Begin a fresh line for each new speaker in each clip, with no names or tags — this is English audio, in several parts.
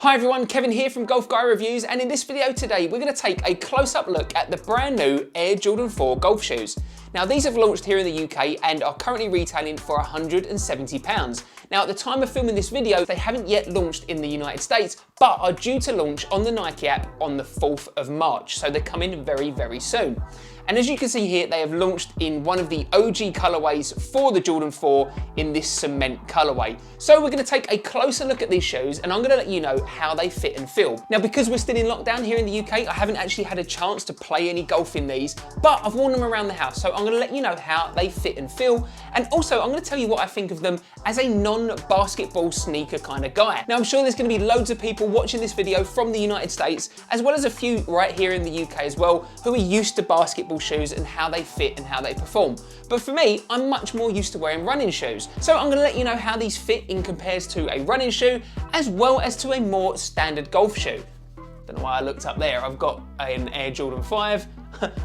Hi everyone, Kevin here from Golf Guy Reviews, and in this video today we're going to take a close-up look at the brand new Air Jordan 4 golf shoes. Now these have launched here in the UK and are currently retailing for £170. Now at the time of filming this video they haven't yet launched in the United States, but are due to launch on the Nike app on the 4th of March, so they're coming very soon. And as you can see here, they have launched in one of the OG colorways for the Jordan 4 in this cement colorway. So we're going to take a closer look at these shoes and I'm going to let you know how they fit and feel. Now because we're still in lockdown here in the UK, I haven't actually had a chance to play any golf in these, but I've worn them around the house, so I'm going to let you know how they fit and feel. And also I'm going to tell you what I think of them as a non-basketball sneaker kind of guy. Now I'm sure there's going to be loads of people watching this video from the United States, as well as a few right here in the UK as well, who are used to basketball shoes and how they fit and how they perform. But for me, I'm much more used to wearing running shoes. So I'm gonna let you know how these fit in compares to a running shoe, as well as to a more standard golf shoe. Don't know why I looked up there. I've got an Air Jordan 5,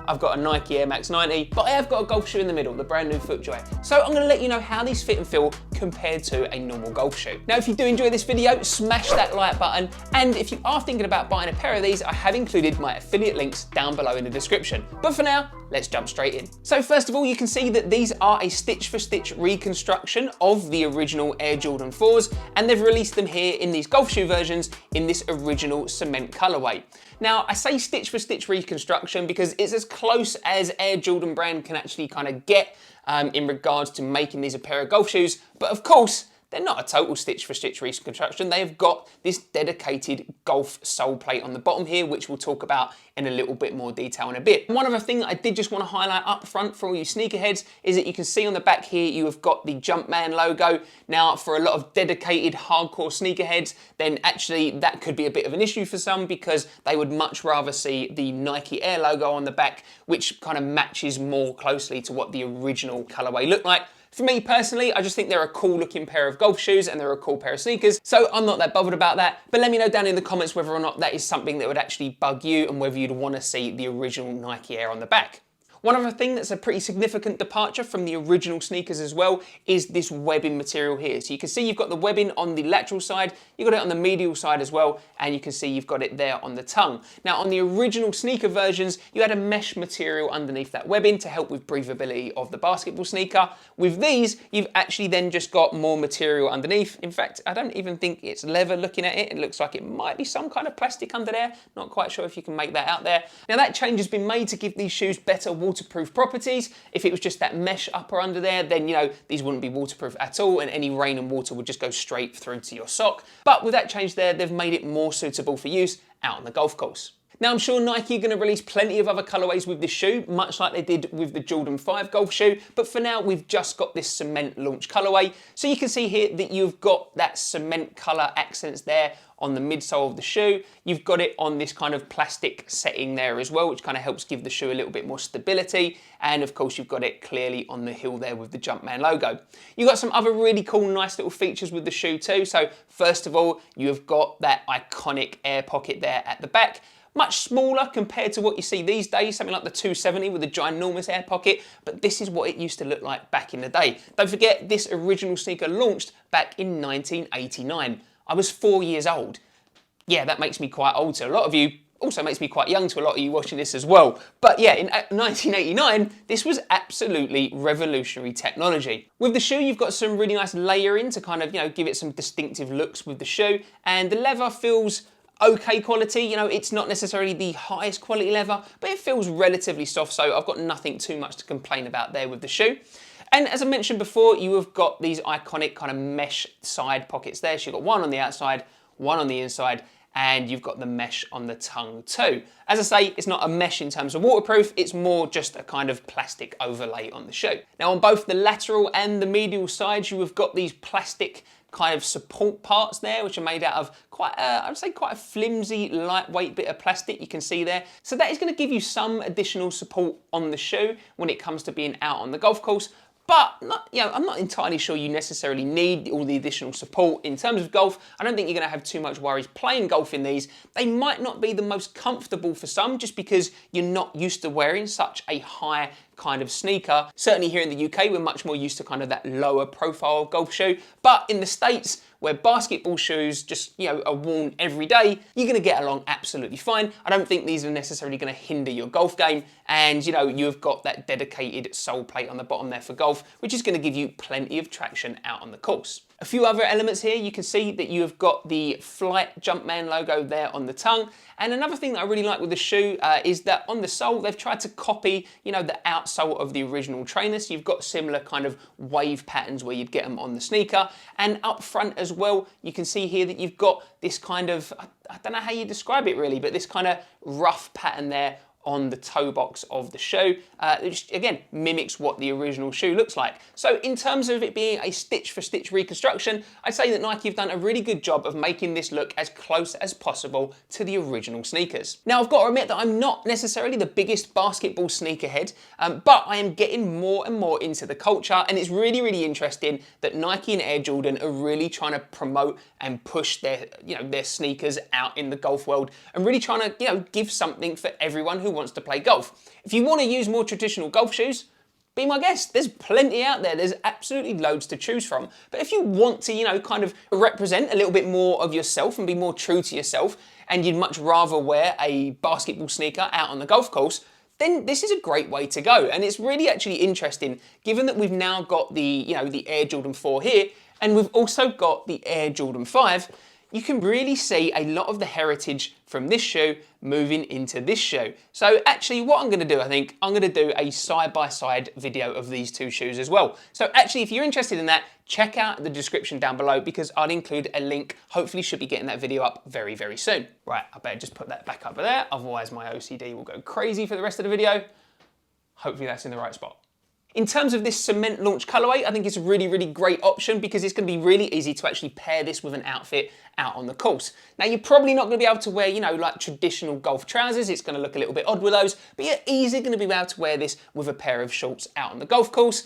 I've got a Nike Air Max 90, but I have got a golf shoe in the middle, the brand new FootJoy. So I'm gonna let you know how these fit and feel compared to a normal golf shoe. Now, if you do enjoy this video, smash that like button. And if you are thinking about buying a pair of these, I have included my affiliate links down below in the description. But for now, let's jump straight in. So first of all, you can see that these are a stitch for stitch reconstruction of the original Air Jordan 4s, and they've released them here in these golf shoe versions in this original cement colorway. Now, I say stitch for stitch reconstruction because it's as close as Air Jordan brand can actually kind of get in regards to making these a pair of golf shoes, but of course, they're not a total stitch for stitch reconstruction. They have got this dedicated golf sole plate on the bottom here, which we'll talk about in a little bit more detail in a bit. One other thing that I did just want to highlight up front for all you sneakerheads is that you can see on the back here, you have got the Jumpman logo. Now, for a lot of dedicated hardcore sneakerheads, then actually that could be a bit of an issue for some because they would much rather see the Nike Air logo on the back, which kind of matches more closely to what the original colorway looked like. For me personally, I just think they're a cool looking pair of golf shoes and they're a cool pair of sneakers, so I'm not that bothered about that. But let me know down in the comments whether or not that is something that would actually bug you and whether you'd want to see the original Nike Air on the back. One other thing that's a pretty significant departure from the original sneakers as well is this webbing material here. So you can see you've got the webbing on the lateral side, you've got it on the medial side as well, and you can see you've got it there on the tongue. Now on the original sneaker versions, you had a mesh material underneath that webbing to help with breathability of the basketball sneaker. With these, you've actually then just got more material underneath. In fact, I don't even think it's leather looking at it. It looks like it might be some kind of plastic under there. Not quite sure if you can make that out there. Now that change has been made to give these shoes better waterproof properties. If it was just that mesh upper under there, then you know these wouldn't be waterproof at all and any rain and water would just go straight through to your sock. But with that change there, they've made it more suitable for use out on the golf course. Now I'm sure Nike are going to release plenty of other colorways with this shoe, much like they did with the Jordan 5 golf shoe, but for now we've just got this cement launch colorway. So you can see here that you've got that cement color accents there on the midsole of the shoe. You've got it on this kind of plastic setting there as well, which kind of helps give the shoe a little bit more stability. And of course, you've got it clearly on the heel there with the Jumpman logo. You've got some other really cool, nice little features with the shoe too. So first of all, you've got that iconic air pocket there at the back. Much smaller compared to what you see these days, something like the 270 with a ginormous air pocket, but this is what it used to look like back in the day. Don't forget, this original sneaker launched back in 1989. I was 4 years old. Yeah, that makes me quite old to a lot of you. Also makes me quite young to a lot of you watching this as well. But yeah, in 1989, this was absolutely revolutionary technology. With the shoe, you've got some really nice layering to kind of, you know, give it some distinctive looks with the shoe, and the leather feels okay quality. You know, it's not necessarily the highest quality leather, but it feels relatively soft, so I've got nothing too much to complain about there with the shoe. And as I mentioned before, you have got these iconic kind of mesh side pockets there. So you've got one on the outside, one on the inside, and you've got the mesh on the tongue too. As I say, it's not a mesh in terms of waterproof, it's more just a kind of plastic overlay on the shoe. Now on both the lateral and the medial sides, you have got these plastic kind of support parts there, which are made out of quite I would say quite a flimsy, lightweight bit of plastic you can see there. So that is going to give you some additional support on the shoe when it comes to being out on the golf course. But I'm not entirely sure you necessarily need all the additional support in terms of golf. I don't think you're going to have too much worries playing golf in these. They might not be the most comfortable for some just because you're not used to wearing such a high kind of sneaker. Certainly here in the UK, we're much more used to kind of that lower profile golf shoe. But in the States, where basketball shoes just, are worn every day, you're gonna get along absolutely fine. I don't think these are necessarily gonna hinder your golf game, and you've got that dedicated sole plate on the bottom there for golf, which is gonna give you plenty of traction out on the course. A few other elements here, you can see that you have got the Flight Jumpman logo there on the tongue. And another thing that I really like with the shoe is that on the sole, they've tried to copy, the outsole of the original trainers. You've got similar kind of wave patterns where you'd get them on the sneaker. And up front as well, you can see here that you've got this kind of, I don't know how you describe it really, but this kind of rough pattern there on the toe box of the shoe, which again mimics what the original shoe looks like. So in terms of it being a stitch for stitch reconstruction, I'd say that Nike have done a really good job of making this look as close as possible to the original sneakers. Now I've got to admit that I'm not necessarily the biggest basketball sneakerhead, but I am getting more and more into the culture, and it's really, really interesting that Nike and Air Jordan are really trying to promote and push their, their sneakers out in the golf world, and really trying to, give something for everyone who wants to play golf. If you want to use more traditional golf shoes, be my guest. There's plenty out there. There's absolutely loads to choose from. But if you want to, kind of represent a little bit more of yourself and be more true to yourself, and you'd much rather wear a basketball sneaker out on the golf course, then this is a great way to go. And it's really actually interesting, given that we've now got the, the Air Jordan 4 here, and we've also got the Air Jordan 5, you can really see a lot of the heritage from this shoe moving into this shoe. So actually what I'm gonna do, I think, I'm gonna do a side-by-side video of these two shoes as well. So actually, if you're interested in that, check out the description down below because I'll include a link. Hopefully should be getting that video up very, very soon. Right, I better just put that back up there, otherwise my OCD will go crazy for the rest of the video. Hopefully that's in the right spot. In terms of this cement launch colorway, I think it's a really, really great option because it's going to be really easy to actually pair this with an outfit out on the course. Now, you're probably not going to be able to wear, like traditional golf trousers. It's going to look a little bit odd with those, but you're easily going to be able to wear this with a pair of shorts out on the golf course.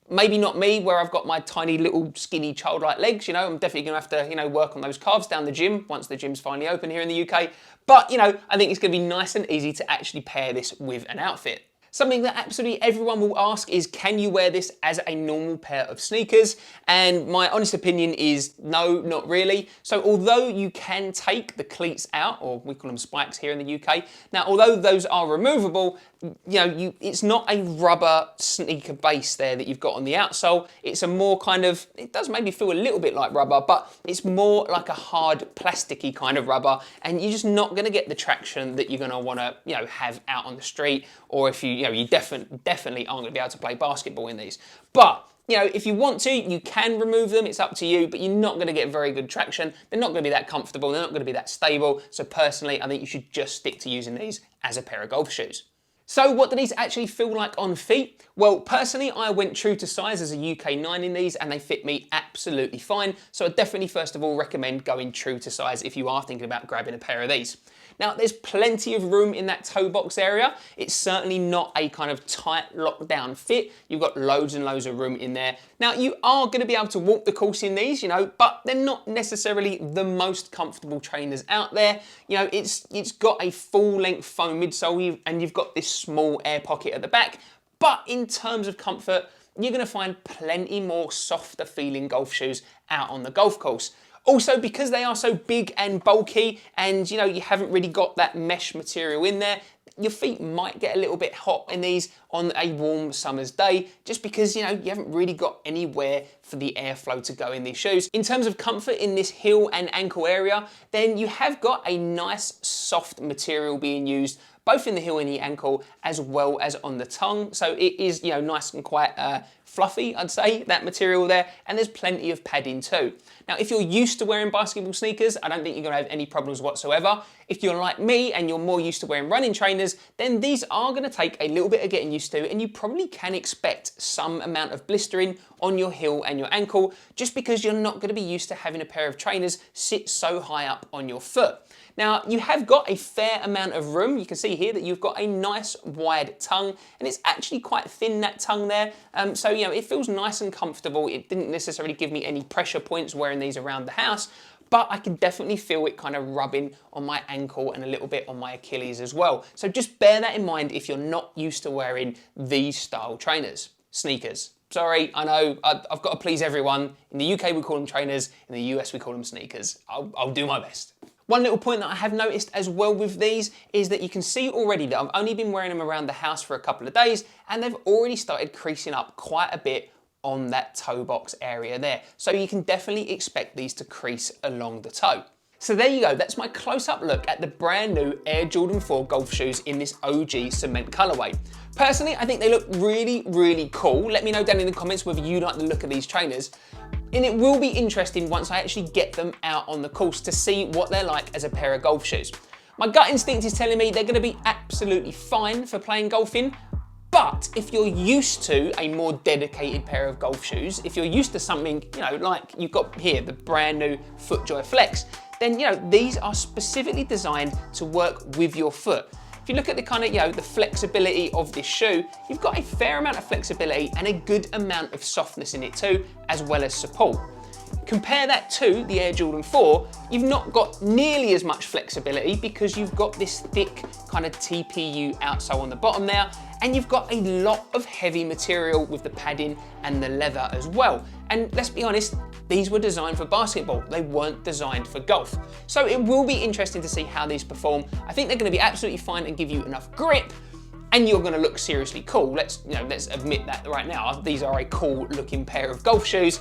Maybe not me, where I've got my tiny little skinny childlike legs, I'm definitely gonna have to, work on those calves down the gym once the gym's finally open here in the UK. But, I think it's gonna be nice and easy to actually pair this with an outfit. Something that absolutely everyone will ask is, can you wear this as a normal pair of sneakers? And my honest opinion is no, not really. So although you can take the cleats out, or we call them spikes here in the UK, now although those are removable, it's not a rubber sneaker base there that you've got on the outsole. It's a more kind of, it does maybe feel a little bit like rubber, but it's more like a hard plasticky kind of rubber, and you're just not gonna get the traction that you're gonna wanna, have out on the street, or if you definitely aren't gonna be able to play basketball in these. But if you want to, you can remove them, it's up to you, but you're not gonna get very good traction. They're not gonna be that comfortable, they're not gonna be that stable. So personally, I think you should just stick to using these as a pair of golf shoes. So what do these actually feel like on feet? Well, personally, I went true to size as a UK 9 in these, and they fit me absolutely fine. So I definitely, first of all, recommend going true to size if you are thinking about grabbing a pair of these. Now, there's plenty of room in that toe box area. It's certainly not a kind of tight lockdown fit. You've got loads and loads of room in there. Now, you are gonna be able to walk the course in these, but they're not necessarily the most comfortable trainers out there. It's got a full length foam midsole, and you've got this small air pocket at the back. But in terms of comfort, you're gonna find plenty more softer feeling golf shoes out on the golf course. Also, because they are so big and bulky, and you haven't really got that mesh material in there, your feet might get a little bit hot in these on a warm summer's day, just because you haven't really got anywhere for the airflow to go in these shoes. In terms of comfort in this heel and ankle area, then you have got a nice soft material being used both in the heel and the ankle, as well as on the tongue. So it is, nice and quite fluffy, I'd say, that material there, and there's plenty of padding too. Now, if you're used to wearing basketball sneakers, I don't think you're gonna have any problems whatsoever. If you're like me and you're more used to wearing running trainers, then these are gonna take a little bit of getting used to, and you probably can expect some amount of blistering on your heel and your ankle, just because you're not gonna be used to having a pair of trainers sit so high up on your foot. Now, you have got a fair amount of room. You can see here that you've got a nice wide tongue, and it's actually quite thin, that tongue there. So, it feels nice and comfortable. It didn't necessarily give me any pressure points wearing these around the house, but I can definitely feel it kind of rubbing on my ankle and a little bit on my Achilles as well. So just bear that in mind if you're not used to wearing these style trainers, sneakers. Sorry, I know, I've got to please everyone. In the UK we call them trainers, in the US we call them sneakers. I'll do my best. One little point that I have noticed as well with these is that you can see already that I've only been wearing them around the house for a couple of days and they've already started creasing up quite a bit on that toe box area there. So you can definitely expect these to crease along the toe. So there you go, that's my close-up look at the brand new Air Jordan 4 golf shoes in this OG cement colorway. Personally, I think they look really, really cool. Let me know down in the comments whether you like the look of these trainers. And it will be interesting once I actually get them out on the course to see what they're like as a pair of golf shoes. My gut instinct is telling me they're gonna be absolutely fine for playing golf in, but if you're used to a more dedicated pair of golf shoes, if you're used to something, you know, like you've got here, the brand new FootJoy Flex, then, you know, these are specifically designed to work with your foot. If you look at the kind of, you know, the flexibility of this shoe, you've got a fair amount of flexibility and a good amount of softness in it too, as well as support. Compare that to the Air Jordan 4, you've not got nearly as much flexibility because you've got this thick kind of TPU outsole on the bottom there, and you've got a lot of heavy material with the padding and the leather as well. And let's be honest, these were designed for basketball. They weren't designed for golf. So it will be interesting to see how these perform. I think they're gonna be absolutely fine and give you enough grip, and you're gonna look seriously cool. Let's admit that right now. These are a cool looking pair of golf shoes,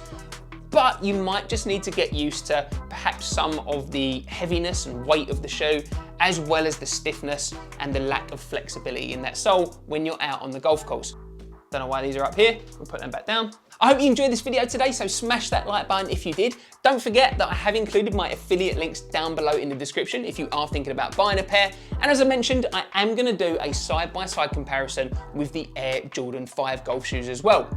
but you might just need to get used to perhaps some of the heaviness and weight of the shoe, as well as the stiffness and the lack of flexibility in that sole when you're out on the golf course. Don't know why these are up here, we'll put them back down. I hope you enjoyed this video today, so smash that like button if you did. Don't forget that I have included my affiliate links down below in the description if you are thinking about buying a pair. And as I mentioned, I am gonna do a side-by-side comparison with the Air Jordan 5 golf shoes as well.